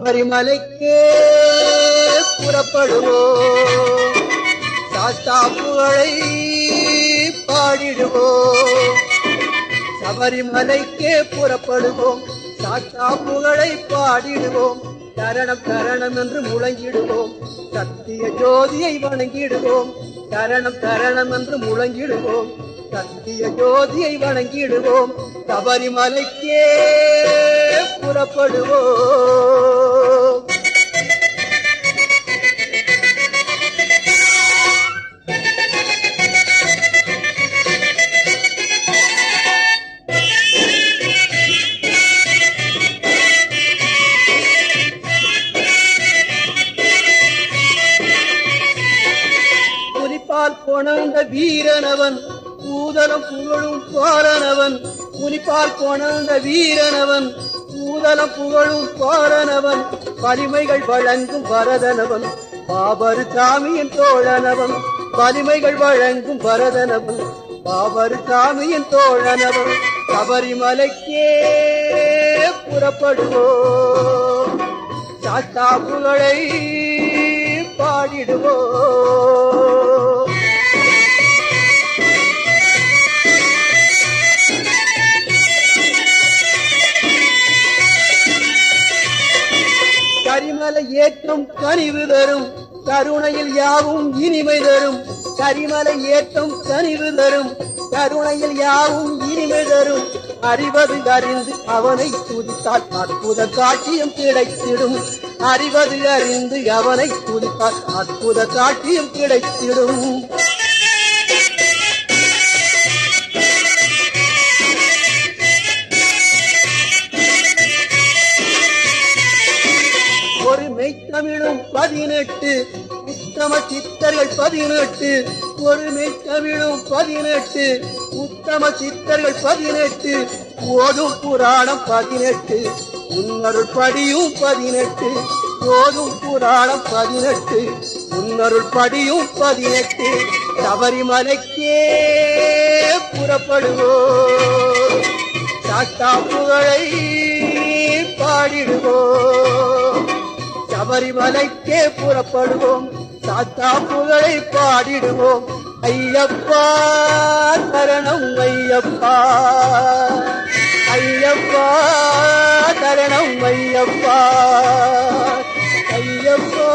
சபரிமலைக்கே புறப்படுவோம், சாஸ்தாப்புகளை பாடிடுவோம். சபரிமலைக்கே புறப்படுவோம், சாஸ்தாப்புகளை பாடிடுவோம். சரணம் சரணம் என்று முழங்கிடுவோம், சத்திய ஜோதியை வணங்கிடுவோம். சரணம் சரணம் என்று முழங்கிடுவோம், சத்திய ஜோதியை வணங்கிடுவோம். சபரிமலைக்கே புறப்படுவோம். புலிப்பால் கொணர்ந்த வீரனவன், பூதலம் புகழும் பாரனவன். புலிப்பால் கொணர்ந்த வீரனவன், பூதலம் புகழும் பாரனவன். வலிமைகள் வழங்கும் பரதனவன், பாபரு சாமியின் தோழனவன். வலிமைகள் வழங்கும் பரதனவன், பாபரு சாமியின் தோழனவன். சபரிமலைக்கே புறப்படுவோம், சாஸ்தாப்புகளை பாடிடுவோம். கரிமலை ஏற்றம் கனிவு தரும், கருணையில் யாவும் இனிமை தரும். கரிமலை ஏற்றம் கனிவு தரும், கருணையில் யாவும் இனிமை தரும். அறிவது அறிந்து அவனை துதித்தால் அற்புத காட்சியம் கிடைத்திடும். அறிவது அறிந்து அவனை துதித்தால் அற்புத காட்சியம் கிடைத்திடும். ஒரு மெய்த்தமிழும் 18, உத்தம சித்தர்கள் 18. ஒரு மெய்த்தமிழும் 18, உத்தம சித்தர்கள் 18. ஓதும் புராணம் 18, உன்னருள் படியும் 18. ஓதும் புராணம் 18, உன்னருள் படியும் 18. சபரிமலைக்கே புறப்படுவோம், சாஸ்தாப்புகளை பாடிடுவோம். சபரிமலைக்கே புறப்படுவோம், சாஸ்தாப்புகளை பாடிடுவோம். ஐயப்பா சரணம் ஐயப்பா, ஐயப்பா சரணம் ஐயப்பா, ஐயப்பா